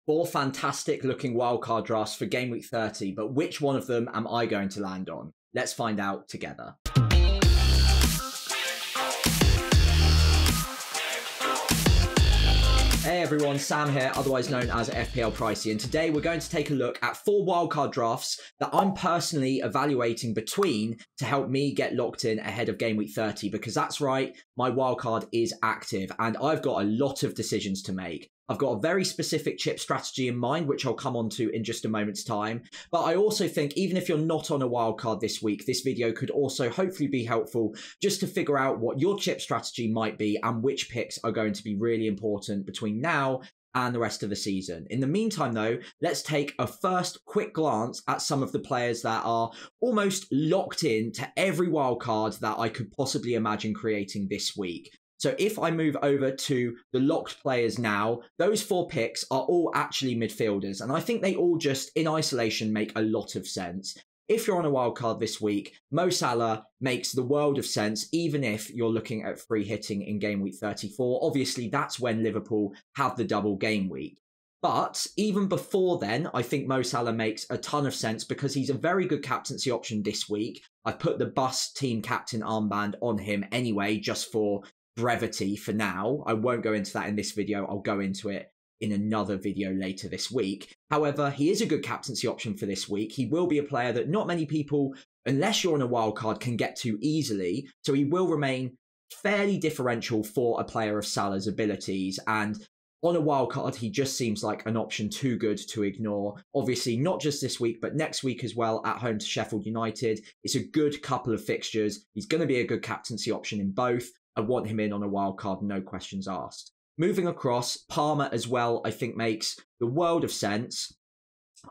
Four fantastic looking wildcard drafts for Game Week 30, but which one of them am I going to land on? Let's find out together. Hey everyone, Sam here, otherwise known as FPL Pricey, and today we're going to take a look at 4 wildcard drafts that I'm personally evaluating between to help me get locked in ahead of Game Week 30, because that's right, my wildcard is active and I've got a lot of decisions to make. I've got a very specific chip strategy in mind, which I'll come on to in just a moment's time. But I also think even if you're not on a wildcard this week, this video could also hopefully be helpful just to figure out what your chip strategy might be and which picks are going to be really important between now and the rest of the season. In the meantime, though, let's take a first quick glance at some of the players that are almost locked in to every wildcard that I could possibly imagine creating this week. So if I move over to the locked players now, those 4 picks are all actually midfielders. And I think they all just, in isolation, make a lot of sense. If you're on a wildcard this week, Mo Salah makes the world of sense, even if you're looking at free hitting in Game Week 34. Obviously, that's when Liverpool have the double game week. But even before then, I think Mo Salah makes a ton of sense because he's a very good captaincy option this week. I've put the bus team captain armband on him anyway, just for brevity for now. I won't go into that in this video. I'll go into it in another video later this week. However, he is a good captaincy option for this week. He will be a player that not many people, unless you're on a wildcard, can get to easily. So he will remain fairly differential for a player of Salah's abilities. And on a wildcard, he just seems like an option too good to ignore. Obviously, not just this week, but next week as well at home to Sheffield United. It's a good couple of fixtures. He's going to be a good captaincy option in both. I want him in on a wild card, no questions asked. Moving across, Palmer as well, I think makes the world of sense.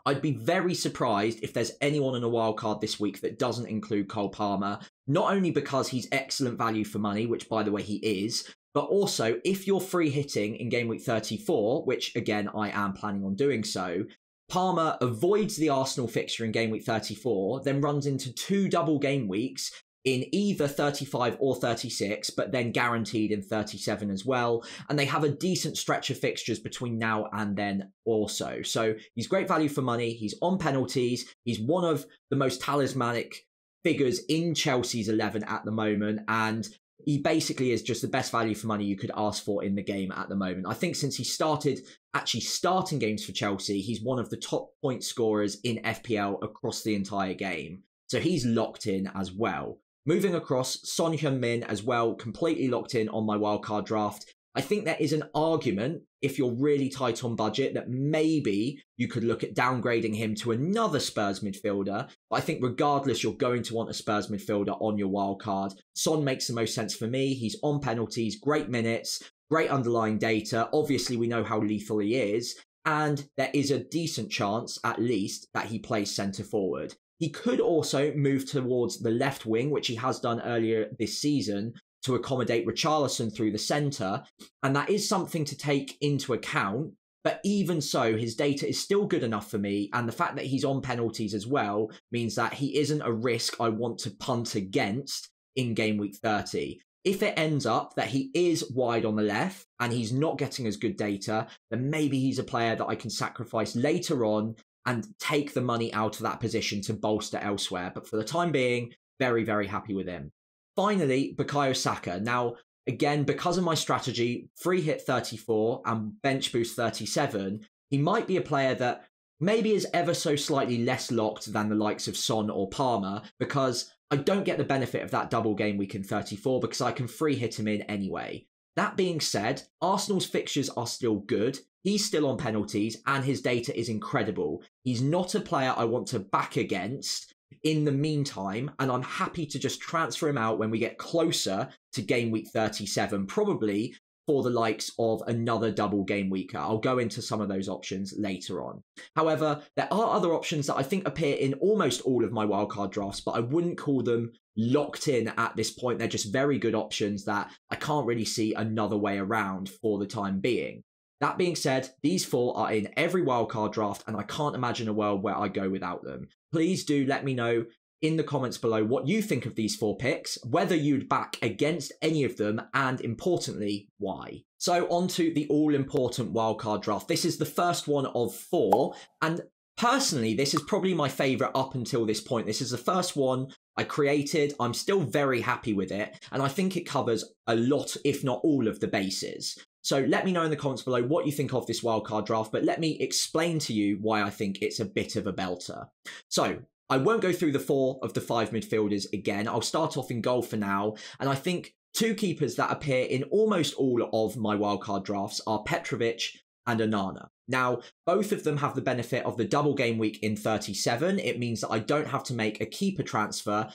I'd be very surprised if there's anyone on a wild card this week that doesn't include Cole Palmer, not only because he's excellent value for money, which by the way he is, but also if you're free hitting in Game Week 34, which again I am planning on doing so, Palmer avoids the Arsenal fixture in Game Week 34, then runs into 2 double game weeks in either 35 or 36, but then guaranteed in 37 as well. And they have a decent stretch of fixtures between now and then also. So he's great value for money. He's on penalties. He's one of the most talismanic figures in Chelsea's 11 at the moment. And he basically is just the best value for money you could ask for in the game at the moment. I think since he started actually starting games for Chelsea, he's one of the top point scorers in FPL across the entire game. So he's locked in as well. Moving across, Son Heung-min as well, completely locked in on my wildcard draft. I think there is an argument, if you're really tight on budget, that maybe you could look at downgrading him to another Spurs midfielder. But I think regardless, you're going to want a Spurs midfielder on your wildcard. Son makes the most sense for me. He's on penalties, great minutes, great underlying data. Obviously, we know how lethal he is. And there is a decent chance, at least, that he plays centre forward. He could also move towards the left wing, which he has done earlier this season, to accommodate Richarlison through the centre. And that is something to take into account. But even so, his data is still good enough for me. And the fact that he's on penalties as well means that he isn't a risk I want to punt against in Game Week 30. If it ends up that he is wide on the left and he's not getting as good data, then maybe he's a player that I can sacrifice later on and take the money out of that position to bolster elsewhere. But for the time being, very, very happy with him. Finally, Bukayo Saka. Now, again, because of my strategy, free hit 34 and bench boost 37, he might be a player that maybe is ever so slightly less locked than the likes of Son or Palmer, because I don't get the benefit of that double game week in 34 because I can free hit him in anyway. That being said, Arsenal's fixtures are still good. He's still on penalties and his data is incredible. He's not a player I want to back against in the meantime, and I'm happy to just transfer him out when we get closer to Game Week 37, probably for the likes of another double game weeker. I'll go into some of those options later on. However, there are other options that I think appear in almost all of my wildcard drafts, but I wouldn't call them locked in at this point. They're just very good options that I can't really see another way around for the time being. That being said, these 4 are in every wildcard draft, and I can't imagine a world where I go without them. Please do let me know in the comments below what you think of these 4 picks, whether you'd back against any of them, and importantly, why. So on to the all-important wildcard draft. This is the first one of 4, and personally, this is probably my favourite up until this point. This is the first one I created. I'm still very happy with it, and I think it covers a lot, if not all, of the bases. So let me know in the comments below what you think of this wildcard draft, but let me explain to you why I think it's a bit of a belter. So I won't go through the 4 of the 5 midfielders again. I'll start off in goal for now, and I think 2 keepers that appear in almost all of my wildcard drafts are Petrovic and Onana. Now, both of them have the benefit of the double game week in 37. It means that I don't have to make a keeper transfer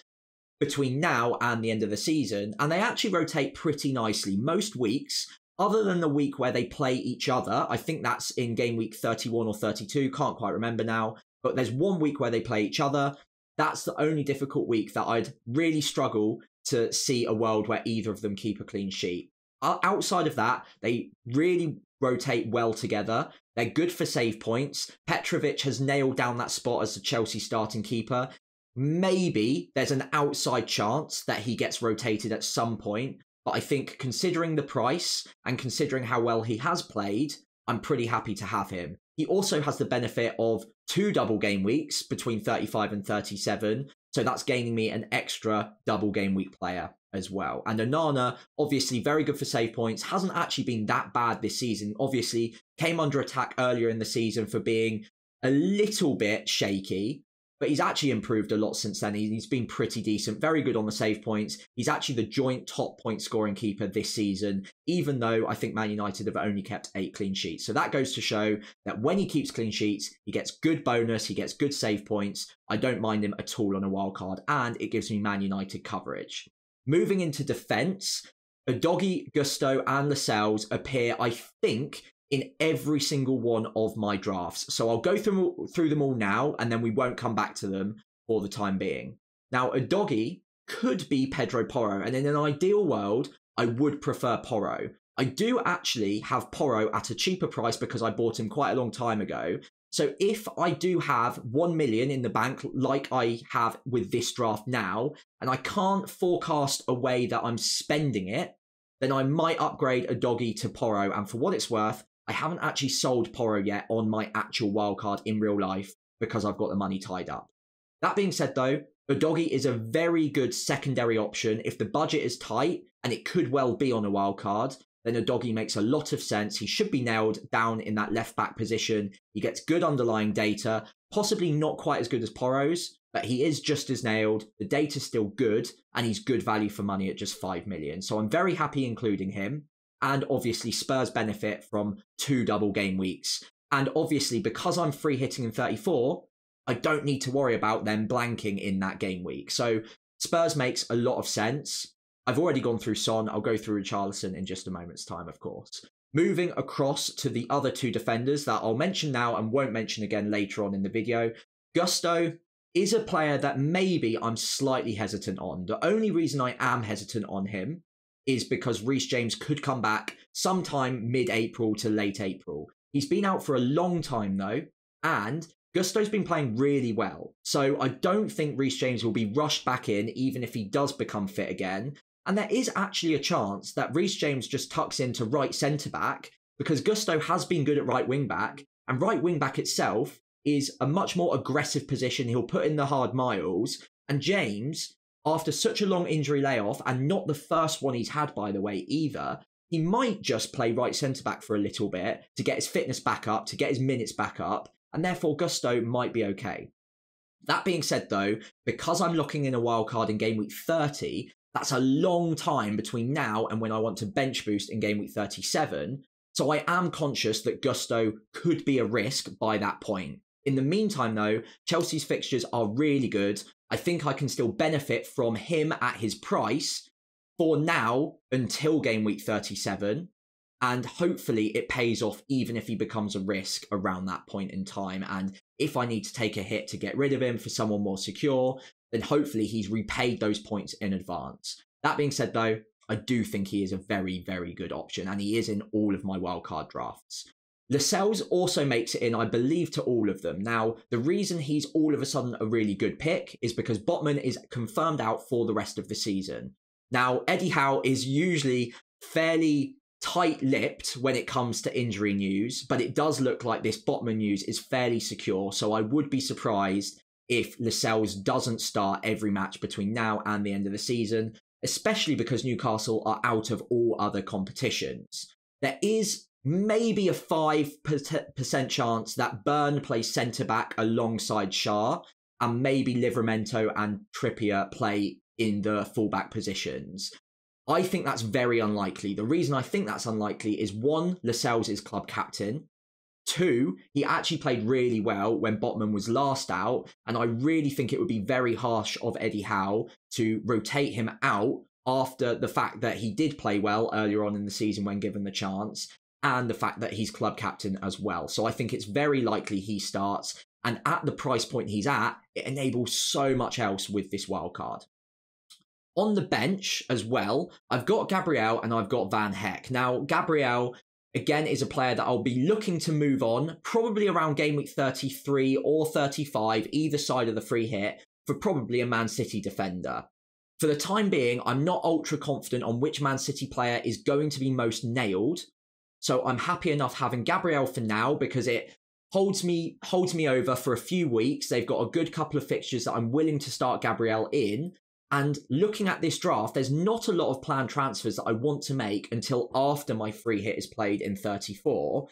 between now and the end of the season, and they actually rotate pretty nicely. Most weeks, other than the week where they play each other, I think that's in game week 31 or 32, can't quite remember now, but there's 1 week where they play each other. That's the only difficult week that I'd really struggle to see a world where either of them keep a clean sheet. Outside of that, they really rotate well together. They're good for save points. Petrovic has nailed down that spot as the Chelsea starting keeper. Maybe there's an outside chance that he gets rotated at some point, but I think considering the price and considering how well he has played, I'm pretty happy to have him. He also has the benefit of 2 double game weeks between 35 and 37, so that's gaining me an extra double game week player as well. And Onana, obviously very good for save points, hasn't actually been that bad this season. Obviously came under attack earlier in the season for being a little bit shaky, but he's actually improved a lot since then. He's been pretty decent, very good on the save points. He's actually the joint top point scoring keeper this season, even though I think Man United have only kept 8 clean sheets. So that goes to show that when he keeps clean sheets, he gets good bonus, he gets good save points. I don't mind him at all on a wild card, and it gives me Man United coverage. Moving into defence, Udogie, Gusto and Lascelles appear, I think, in every single one of my drafts. So I'll go through them all now, and then we won't come back to them for the time being. Now, Udogie could be Pedro Porro, and in an ideal world, I would prefer Porro. I do actually have Porro at a cheaper price because I bought him quite a long time ago. So if I do have 1 million in the bank, like I have with this draft now, and I can't forecast a way that I'm spending it, then I might upgrade Udogie to Porro. And for what it's worth, I haven't actually sold Porro yet on my actual wildcard in real life because I've got the money tied up. That being said though, Udogie is a very good secondary option. If the budget is tight, and it could well be on a wildcard, then Udogie makes a lot of sense. He should be nailed down in that left back position. He gets good underlying data, possibly not quite as good as Porro's, but he is just as nailed. The data's still good, and he's good value for money at just 5 million. So I'm very happy including him. And obviously Spurs benefit from 2 double game weeks. And obviously because I'm free hitting in 34, I don't need to worry about them blanking in that game week. So Spurs makes a lot of sense. I've already gone through Son. I'll go through Richarlison in just a moment's time, of course. Moving across to the other 2 defenders that I'll mention now and won't mention again later on in the video. Gusto is a player that maybe I'm slightly hesitant on. The only reason I am hesitant on him is because Reece James could come back sometime mid-April to late April. He's been out for a long time though, and Gusto's been playing really well. So I don't think Reece James will be rushed back in even if he does become fit again. And there is actually a chance that Reece James just tucks into right centre-back because Gusto has been good at right wing-back, and right wing-back itself is a much more aggressive position. He'll put in the hard miles, and James, after such a long injury layoff, and not the first one he's had, by the way, either, he might just play right centre-back for a little bit to get his fitness back up, to get his minutes back up, and therefore Gusto might be okay. That being said, though, because I'm locking in a wildcard in game week 30, that's a long time between now and when I want to bench boost in game week 37, so I am conscious that Gusto could be a risk by that point. In the meantime, though, Chelsea's fixtures are really good. I think I can still benefit from him at his price for now until game week 37. And hopefully it pays off even if he becomes a risk around that point in time. And if I need to take a hit to get rid of him for someone more secure, then hopefully he's repaid those points in advance. That being said, though, I do think he is a very, very good option. And he is in all of my wildcard drafts. Lascelles also makes it in, I believe, to all of them. Now, the reason he's all of a sudden a really good pick is because Botman is confirmed out for the rest of the season. Now, Eddie Howe is usually fairly tight-lipped when it comes to injury news, but it does look like this Botman news is fairly secure, so I would be surprised if Lascelles doesn't start every match between now and the end of the season, especially because Newcastle are out of all other competitions. There is maybe a 5% chance that Byrne plays centre-back alongside Shah, and maybe Livramento and Trippier play in the fullback positions. I think that's very unlikely. The reason I think that's unlikely is 1, Lascelles is club captain. 2, he actually played really well when Botman was last out, and I really think it would be very harsh of Eddie Howe to rotate him out after the fact that he did play well earlier on in the season when given the chance, and the fact that he's club captain as well. So I think it's very likely he starts, and at the price point he's at, it enables so much else with this wildcard. On the bench as well, I've got Gabriel and I've got Van Heck. Now, Gabriel, again, is a player that I'll be looking to move on, probably around game week 33 or 35, either side of the free hit, for probably a Man City defender. For the time being, I'm not ultra confident on which Man City player is going to be most nailed, so I'm happy enough having Gabriel for now because it holds me over for a few weeks. They've got a good couple of fixtures that I'm willing to start Gabriel in. And looking at this draft, there's not a lot of planned transfers that I want to make until after my free hit is played in 34.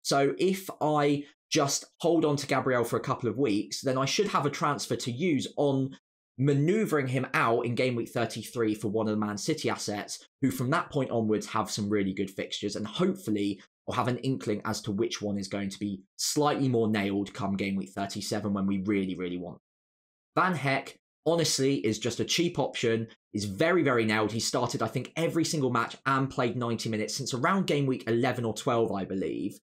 So if I just hold on to Gabriel for a couple of weeks, then I should have a transfer to use on manoeuvring him out in game week 33 for one of the Man City assets, who from that point onwards have some really good fixtures, and hopefully I'll have an inkling as to which one is going to be slightly more nailed come game week 37 when we really, really want. Van Heck, honestly, is just a cheap option, is very, very nailed. He started, I think, every single match and played 90 minutes since around game week 11 or 12, I believe.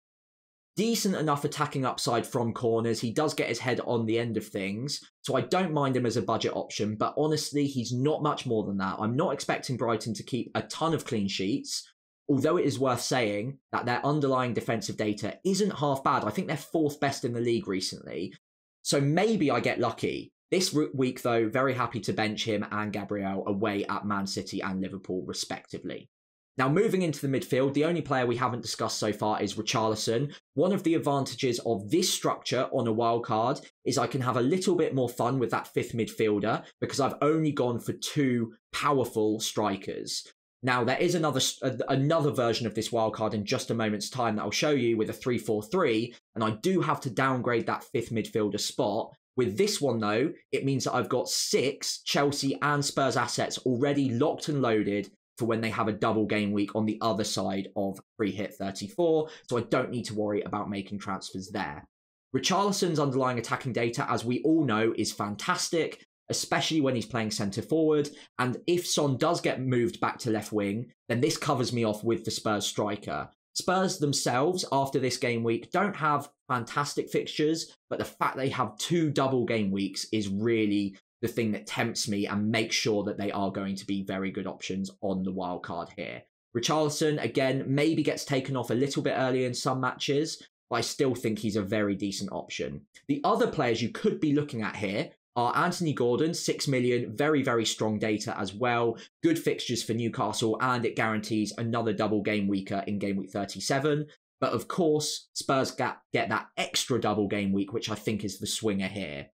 Decent enough attacking upside from corners. He does get his head on the end of things, so I don't mind him as a budget option, but honestly, he's not much more than that. I'm not expecting Brighton to keep a ton of clean sheets, although it is worth saying that their underlying defensive data isn't half bad. I think they're 4th best in the league recently, so maybe I get lucky. This week, though, very happy to bench him and Gabriel away at Man City and Liverpool, respectively. Now, moving into the midfield, the only player we haven't discussed so far is Richarlison. One of the advantages of this structure on a wildcard is I can have a little bit more fun with that 5th midfielder because I've only gone for 2 powerful strikers. Now, there is another version of this wildcard in just a moment's time that I'll show you with a 3-4-3, and I do have to downgrade that 5th midfielder spot. With this one, though, it means that I've got 6 Chelsea and Spurs assets already locked and loaded for when they have a double game week on the other side of free hit 34, so I don't need to worry about making transfers there. Richarlison's underlying attacking data, as we all know, is fantastic, especially when he's playing centre forward, and if Son does get moved back to left wing, then this covers me off with the Spurs striker. Spurs themselves, after this game week, don't have fantastic fixtures, but the fact they have 2 double game weeks is really the thing that tempts me and makes sure that they are going to be very good options on the wild card here. Richarlison, again, maybe gets taken off a little bit early in some matches, but I still think he's a very decent option. The other players you could be looking at here are Anthony Gordon, 6 million, very, very strong data as well. Good fixtures for Newcastle, and it guarantees another double game weeker in game week 37. But of course, Spurs get that extra double game week, which I think is the swinger here.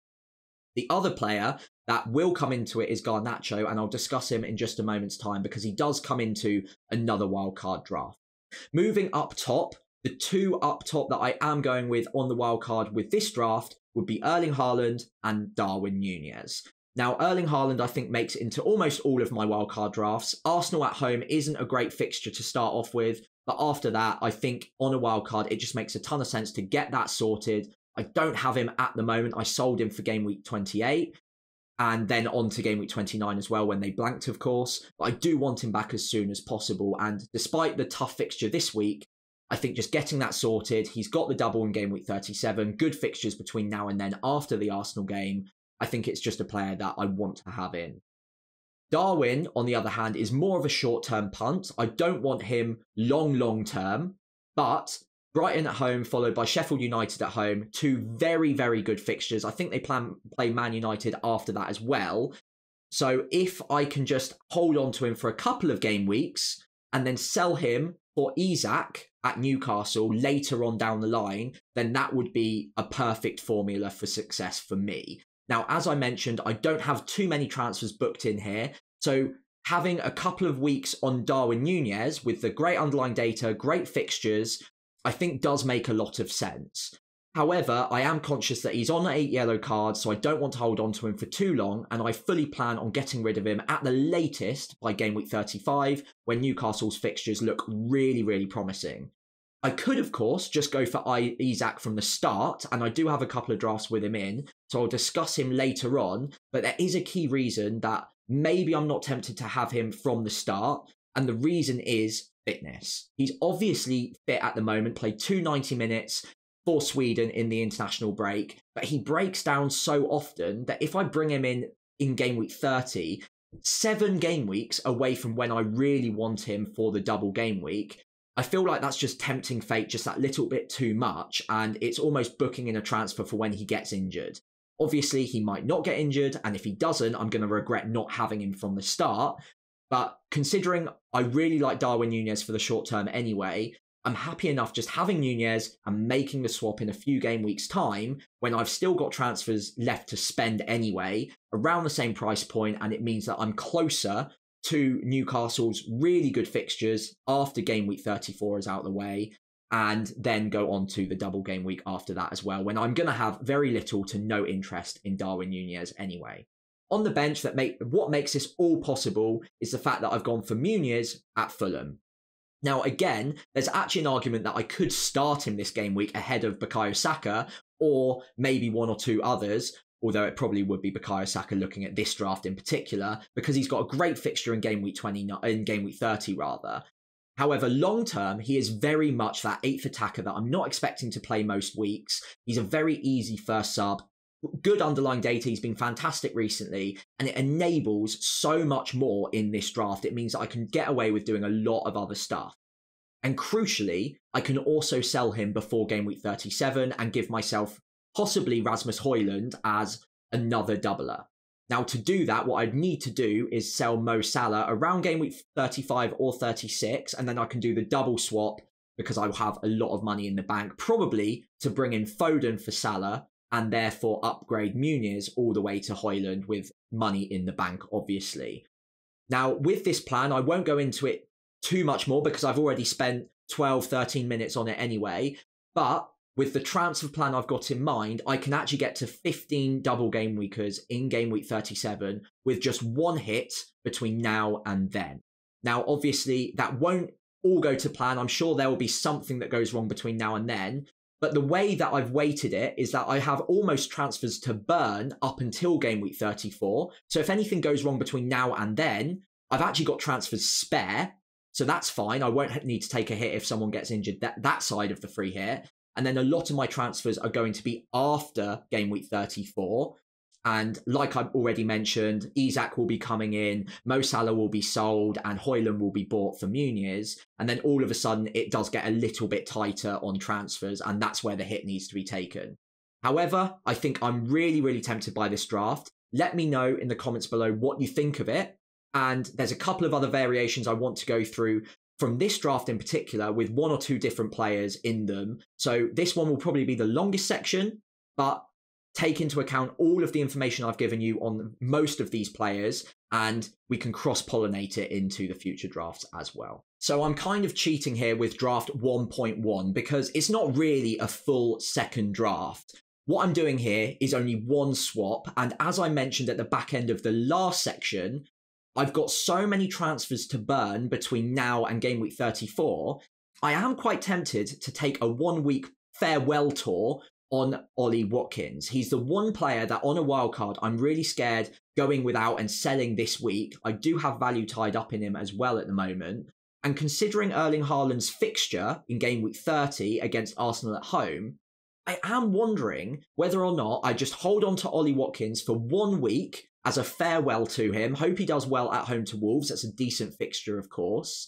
The other player that will come into it is Garnacho, and I'll discuss him in just a moment's time because he does come into another wildcard draft. Moving up top, the 2 up top that I am going with on the wildcard with this draft would be Erling Haaland and Darwin Núñez. Now, Erling Haaland, I think, makes it into almost all of my wildcard drafts. Arsenal at home isn't a great fixture to start off with, but after that, I think on a wildcard, it just makes a ton of sense to get that sorted. I don't have him at the moment. I sold him for game week 28 and then on to game week 29 as well when they blanked, of course. But I do want him back as soon as possible. And despite the tough fixture this week, I think just getting that sorted, he's got the double in game week 37, good fixtures between now and then after the Arsenal game. I think it's just a player that I want to have in. Darwin, on the other hand, is more of a short-term punt. I don't want him long term, but Brighton at home, followed by Sheffield United at home. Two very, very good fixtures. I think they play Man United after that as well. So if I can just hold on to him for a couple of game weeks and then sell him for Isak at Newcastle later on down the line, then that would be a perfect formula for success for me. Now, as I mentioned, I don't have too many transfers booked in here. So having a couple of weeks on Darwin Núñez with the great underlying data, great fixtures, I think does make a lot of sense. However, I am conscious that he's on 8 yellow cards, so I don't want to hold on to him for too long, and I fully plan on getting rid of him at the latest by game week 35, when Newcastle's fixtures look really, really promising. I could, of course, just go for Isak from the start, and I do have a couple of drafts with him in, so I'll discuss him later on, but there is a key reason that maybe I'm not tempted to have him from the start, and the reason is fitness. He's obviously fit at the moment, played 290 minutes for Sweden in the international break, but he breaks down so often that if I bring him in game week 30, 7 game weeks away from when I really want him for the double game week, I feel like that's just tempting fate just that little bit too much, and it's almost booking in a transfer for when he gets injured. Obviously, he might not get injured, and if he doesn't, I'm going to regret not having him from the start. But considering I really like Darwin Núñez for the short term anyway, I'm happy enough just having Núñez and making the swap in a few game weeks' time when I've still got transfers left to spend anyway, around the same price point, and it means that I'm closer to Newcastle's really good fixtures after game week 34 is out of the way, and then go on to the double game week after that as well, when I'm going to have very little to no interest in Darwin Núñez anyway. On the bench, what makes this all possible is the fact that I've gone for Núñez at Fulham. Now, again, there's actually an argument that I could start him this game week ahead of Bukayo Saka, or maybe one or two others, although it probably would be Bukayo Saka looking at this draft in particular, because he's got a great fixture in game week 30 rather. However, long term, he is very much that 8th attacker that I'm not expecting to play most weeks. He's a very easy first sub. Good underlying data, he's been fantastic recently, and it enables so much more in this draft. It means that I can get away with doing a lot of other stuff. And crucially, I can also sell him before game week 37 and give myself possibly Rasmus Højlund as another doubler. Now, to do that, what I'd need to do is sell Mo Salah around game week 35 or 36, and then I can do the double swap because I will have a lot of money in the bank, probably to bring in Foden for Salah, and therefore upgrade Núñez all the way to Højlund with money in the bank, obviously. Now, with this plan, I won't go into it too much more because I've already spent 12, 13 minutes on it anyway. But with the transfer plan I've got in mind, I can actually get to 15 double game weekers in game week 37 with just one hit between now and then. Now, obviously, that won't all go to plan. I'm sure there will be something that goes wrong between now and then. But the way that I've weighted it is that I have almost transfers to burn up until game week 34. So if anything goes wrong between now and then, I've actually got transfers spare. So that's fine. I won't need to take a hit if someone gets injured that side of the free hit. And then a lot of my transfers are going to be after game week 34. And like I've already mentioned, Isak will be coming in, Mo Salah will be sold, and Højlund will be bought for Núñez. And then all of a sudden, it does get a little bit tighter on transfers, and that's where the hit needs to be taken. However, I think I'm really, really tempted by this draft. Let me know in the comments below what you think of it. And there's a couple of other variations I want to go through from this draft in particular with 1 or 2 different players in them. So this one will probably be the longest section, but take into account all of the information I've given you on most of these players, and we can cross-pollinate it into the future drafts as well. So I'm kind of cheating here with draft 1.1 because it's not really a full second draft. What I'm doing here is only one swap, and as I mentioned at the back end of the last section, I've got so many transfers to burn between now and game week 34, I am quite tempted to take a 1-week farewell tour on Ollie Watkins. He's the one player that on a wildcard I'm really scared going without and selling this week. I do have value tied up in him as well at the moment. And considering Erling Haaland's fixture in game week 30 against Arsenal at home, I am wondering whether or not I just hold on to Ollie Watkins for 1 week as a farewell to him. Hope he does well at home to Wolves. That's a decent fixture, of course.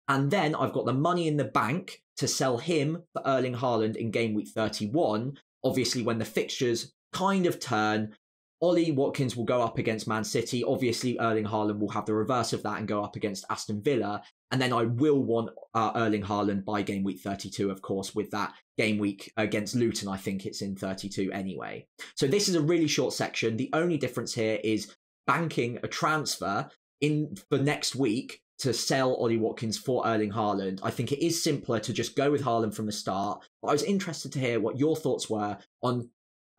And then I've got the money in the bank to sell him for Erling Haaland in game week 31. Obviously, when the fixtures kind of turn, Ollie Watkins will go up against Man City. Obviously, Erling Haaland will have the reverse of that and go up against Aston Villa. And then I will want Erling Haaland by game week 32, of course, with that game week against Luton. I think it's in 32 anyway. So this is a really short section. The only difference here is banking a transfer in for next week to sell Ollie Watkins for Erling Haaland. I think it is simpler to just go with Haaland from the start. But I was interested to hear what your thoughts were on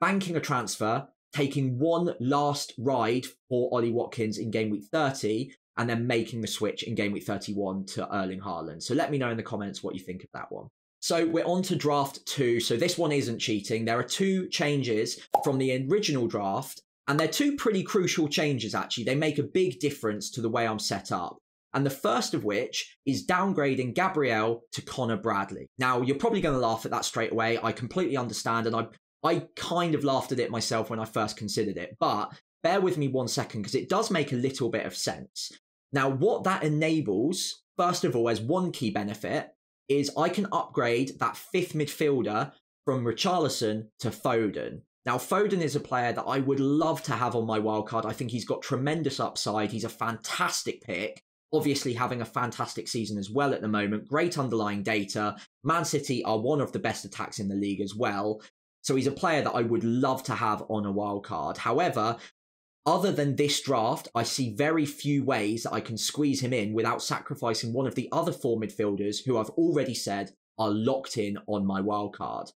banking a transfer, taking one last ride for Ollie Watkins in game week 30, and then making the switch in game week 31 to Erling Haaland. So let me know in the comments what you think of that one. So we're on to draft 2. So this one isn't cheating. There are 2 changes from the original draft, and they're 2 pretty crucial changes, actually. They make a big difference to the way I'm set up. And the first of which is downgrading Gabriel to Connor Bradley. Now, you're probably going to laugh at that straight away. I completely understand, and I kind of laughed at it myself when I first considered it. But bear with me 1 second, because it does make a little bit of sense. Now, what that enables, first of all, as one key benefit, is I can upgrade that 5th midfielder from Richarlison to Foden. Now, Foden is a player that I would love to have on my wildcard. I think he's got tremendous upside. He's a fantastic pick. Obviously having a fantastic season as well at the moment. Great underlying data. Man City are one of the best attacks in the league as well. So he's a player that I would love to have on a wildcard. However, other than this draft, I see very few ways that I can squeeze him in without sacrificing one of the other 4 midfielders who I've already said are locked in on my wildcard.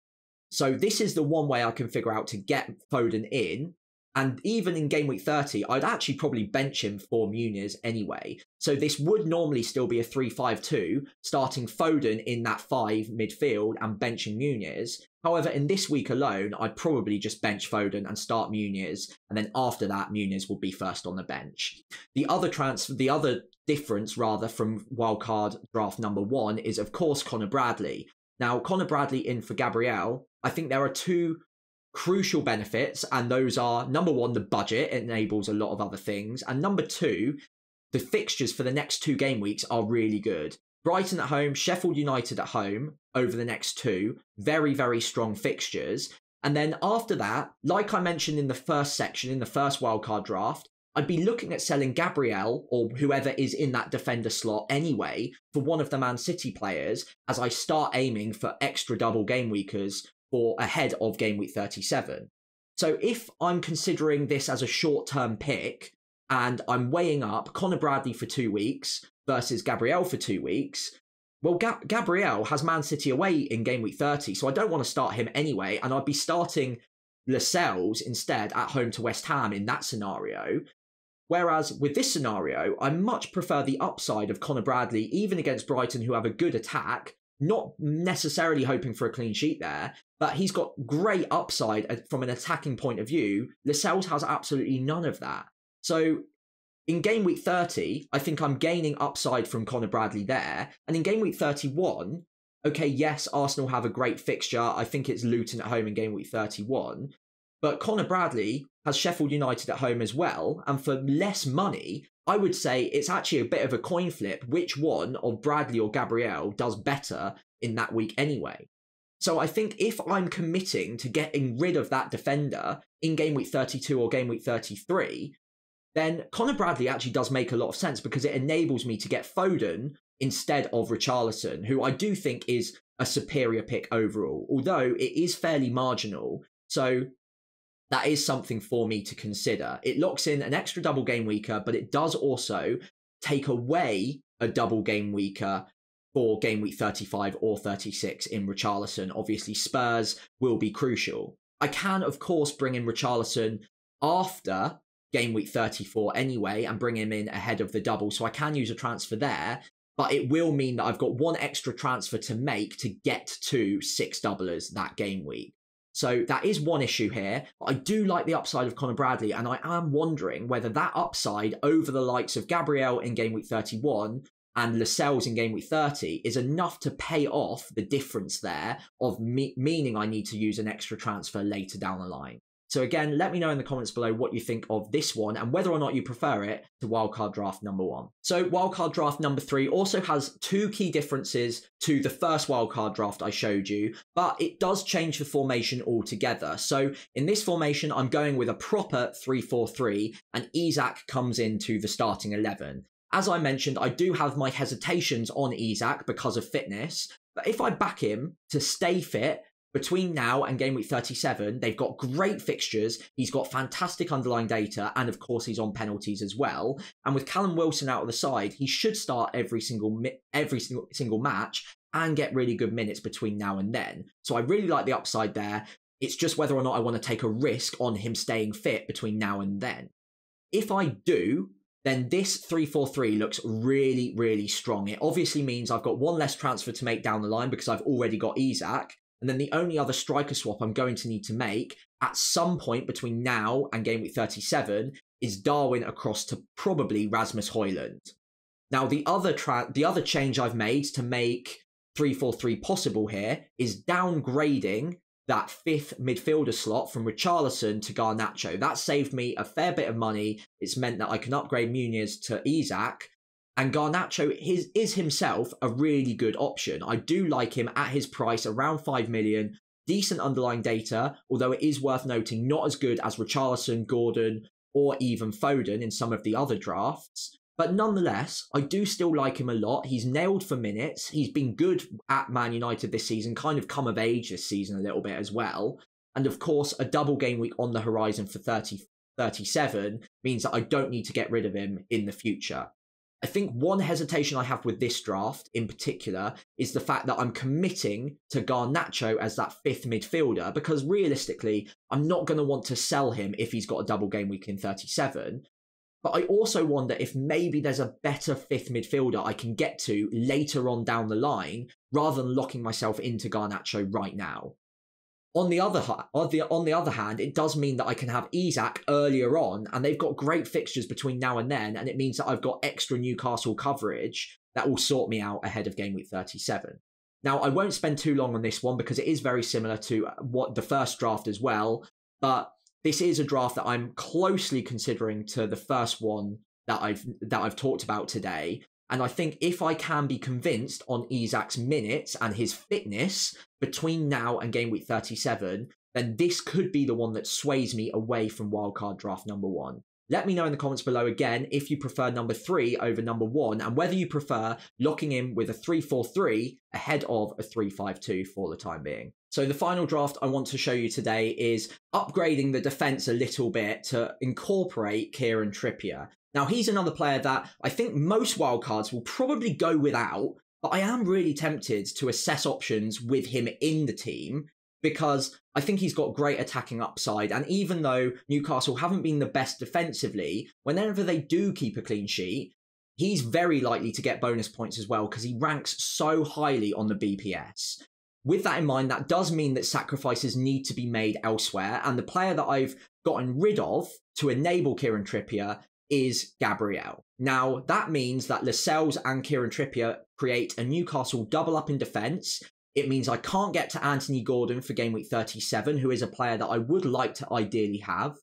So this is the one way I can figure out to get Foden in. And even in game week 30, I'd actually probably bench him for Muniz anyway. So this would normally still be a 3-5-2, starting Foden in that 5 midfield and benching Muniz. However, in this week alone, I'd probably just bench Foden and start Muniz. And then after that, Muniz will be first on the bench. The other difference from wildcard draft number 1 is, of course, Connor Bradley. Now, Connor Bradley in for Gabriel, I think there are 2 crucial benefits, and those are, number 1, the budget. It enables a lot of other things, and number 2, the fixtures for the next 2 game weeks are really good. Brighton at home, Sheffield United at home over the next 2, very, very strong fixtures. And then after that, like I mentioned in the first section, in the first wildcard draft, I'd be looking at selling Gabriel or whoever is in that defender slot anyway for one of the Man City players as I start aiming for extra double game weekers or ahead of game week 37. So if I'm considering this as a short-term pick and I'm weighing up Connor Bradley for 2 weeks versus Gabriel for 2 weeks, well, Gabriel has Man City away in game week 30, so I don't want to start him anyway, and I'd be starting Lascelles instead at home to West Ham in that scenario. Whereas with this scenario, I much prefer the upside of Connor Bradley, even against Brighton, who have a good attack, not necessarily hoping for a clean sheet there, but he's got great upside from an attacking point of view. Lascelles has absolutely none of that. So in game week 30, I think I'm gaining upside from Connor Bradley there. And in game week 31, okay, yes, Arsenal have a great fixture. I think it's Luton at home in game week 31. But Connor Bradley has Sheffield United at home as well. And for less money, I would say it's actually a bit of a coin flip which one of Bradley or Gabriel does better in that week anyway. So I think if I'm committing to getting rid of that defender in game week 32 or game week 33, then Connor Bradley actually does make a lot of sense because it enables me to get Foden instead of Richarlison, who I do think is a superior pick overall, although it is fairly marginal. So that is something for me to consider. It locks in an extra double game weeker, but it does also take away a double game weeker for game week 35 or 36 in Richarlison. Obviously, Spurs will be crucial. I can, of course, bring in Richarlison after game week 34 anyway and bring him in ahead of the double, so I can use a transfer there, but it will mean that I've got one extra transfer to make to get to 6 doublers that game week. So that is one issue here. I do like the upside of Connor Bradley, and I am wondering whether that upside over the likes of Gabriel in game week 31 and Lascelles in game week 30 is enough to pay off the difference there of meaning I need to use an extra transfer later down the line. So again, let me know in the comments below what you think of this one and whether or not you prefer it to Wildcard Draft number 1. So Wildcard Draft number 3 also has 2 key differences to the first Wildcard Draft I showed you, but it does change the formation altogether. So in this formation, I'm going with a proper 3-4-3 and Isak comes into the starting 11. As I mentioned, I do have my hesitations on Isak because of fitness, but if I back him to stay fit, between now and game week 37, they've got great fixtures. He's got fantastic underlying data, and of course, he's on penalties as well. And with Callum Wilson out of the side, he should start every single match and get really good minutes between now and then. So I really like the upside there. It's just whether or not I want to take a risk on him staying fit between now and then. If I do, then this 3-4-3 looks really, really strong. It obviously means I've got one less transfer to make down the line because I've already got Isak. And then the only other striker swap I'm going to need to make at some point between now and game week 37 is Darwin across to probably Rasmus Højlund. Now, the other change I've made to make 3-4-3 possible here is downgrading that 5th midfielder slot from Richarlison to Garnacho. That saved me a fair bit of money. It's meant that I can upgrade Muniz to Isak. And Garnacho is himself a really good option. I do like him at his price, around 5 million. Decent underlying data, although it is worth noting not as good as Richarlison, Gordon, or even Foden in some of the other drafts. But nonetheless, I do still like him a lot. He's nailed for minutes. He's been good at Man United this season, kind of come of age this season a little bit as well. And of course, a double game week on the horizon for 37 means that I don't need to get rid of him in the future. I think one hesitation I have with this draft in particular is the fact that I'm committing to Garnacho as that 5th midfielder, because realistically, I'm not going to want to sell him if he's got a double game week in 37. But I also wonder if maybe there's a better 5th midfielder I can get to later on down the line, rather than locking myself into Garnacho right now. On the other hand, it does mean that I can have Isak earlier on, and they've got great fixtures between now and then, and it means that I've got extra Newcastle coverage that will sort me out ahead of game week 37. Now, I won't spend too long on this one because it is very similar to what the first draft as well, but this is a draft that I'm closely considering to the first one that I've talked about today. And I think if I can be convinced on Isak's minutes and his fitness between now and game week 37, then this could be the one that sways me away from Wildcard Draft number 1. Let me know in the comments below again if you prefer number 3 over number 1 and whether you prefer locking in with a 3-4-3 ahead of a 3-5-2 for the time being. So the final draft I want to show you today is upgrading the defence a little bit to incorporate Kieran Trippier. Now, he's another player that I think most wildcards will probably go without, but I am really tempted to assess options with him in the team because I think he's got great attacking upside. And even though Newcastle haven't been the best defensively, whenever they do keep a clean sheet, he's very likely to get bonus points as well because he ranks so highly on the BPS. With that in mind, that does mean that sacrifices need to be made elsewhere. And the player that I've gotten rid of to enable Kieran Trippier is Gabriel. Now, that means that Lascelles and Kieran Trippier create a Newcastle double up in defence. It means I can't get to Anthony Gordon for game week 37, who is a player that I would like to ideally have.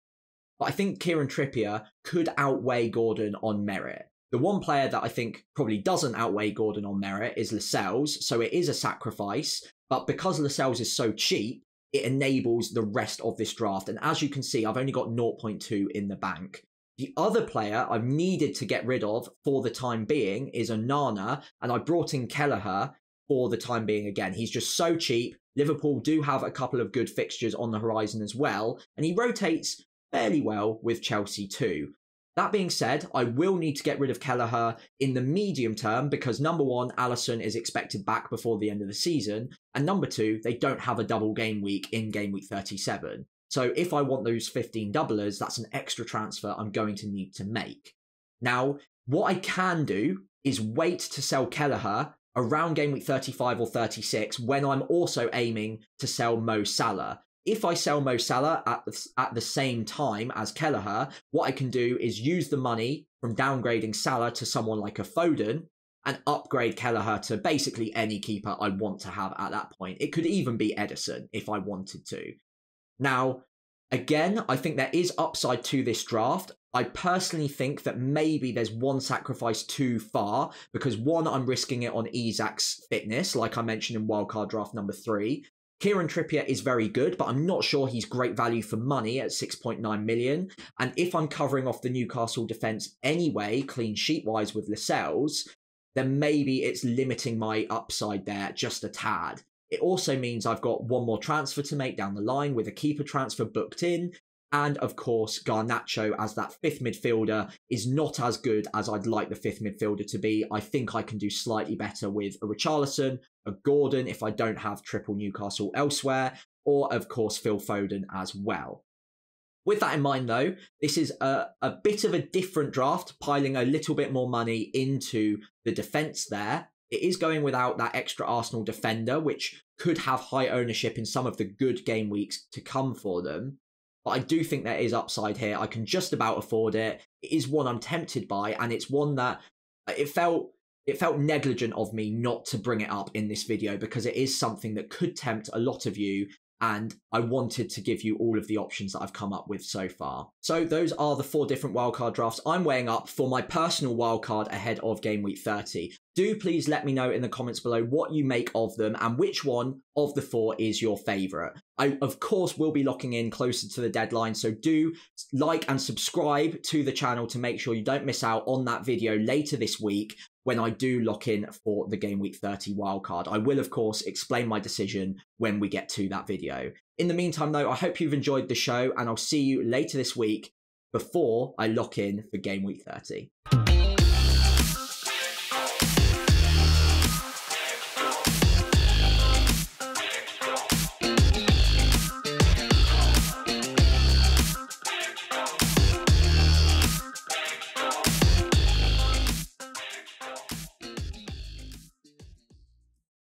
But I think Kieran Trippier could outweigh Gordon on merit. The one player that I think probably doesn't outweigh Gordon on merit is Lascelles, so it is a sacrifice. But because Lascelles is so cheap, it enables the rest of this draft. And as you can see, I've only got 0.2 in the bank. The other player I've needed to get rid of for the time being is Onana, and I brought in Kelleher for the time being again. He's just so cheap. Liverpool do have a couple of good fixtures on the horizon as well, and he rotates fairly well with Chelsea too. That being said, I will need to get rid of Kelleher in the medium term because number 1, Alisson is expected back before the end of the season, and number 2, they don't have a double game week in game week 37. So if I want those 15 doublers, that's an extra transfer I'm going to need to make. Now, what I can do is wait to sell Kelleher around game week 35 or 36 when I'm also aiming to sell Mo Salah. If I sell Mo Salah at the same time as Kelleher, what I can do is use the money from downgrading Salah to someone like a Foden and upgrade Kelleher to basically any keeper I want to have at that point. It could even be Edison if I wanted to. Now, Again, I think there is upside to this draft. I personally think that maybe there's one sacrifice too far because one, I'm risking it on Isak's fitness, like I mentioned in Wildcard Draft number 3. Kieran Trippier is very good, but I'm not sure he's great value for money at 6.9 million. And if I'm covering off the Newcastle defence anyway, clean sheet-wise with Lascelles, then maybe it's limiting my upside there just a tad. It also means I've got one more transfer to make down the line with a keeper transfer booked in. And of course, Garnacho as that 5th midfielder is not as good as I'd like the 5th midfielder to be. I think I can do slightly better with a Richarlison, a Gordon if I don't have triple Newcastle elsewhere, or of course Phil Foden as well. With that in mind though, this is a bit of a different draft, piling a little bit more money into the defence there. It is going without that extra Arsenal defender, which could have high ownership in some of the good game weeks to come for them. But I do think there is upside here. I can just about afford it. It is one I'm tempted by, and it's one that it felt negligent of me not to bring it up in this video because it is something that could tempt a lot of you, and I wanted to give you all of the options that I've come up with so far. So those are the 4 different wildcard drafts I'm weighing up for my personal wildcard ahead of game week 30. Do please let me know in the comments below what you make of them and which one of the 4 is your favourite. I, of course, will be locking in closer to the deadline, so do like and subscribe to the channel to make sure you don't miss out on that video later this week when I do lock in for the game week 30 wildcard. I will, of course, explain my decision when we get to that video. In the meantime, though, I hope you've enjoyed the show, and I'll see you later this week before I lock in for game week 30.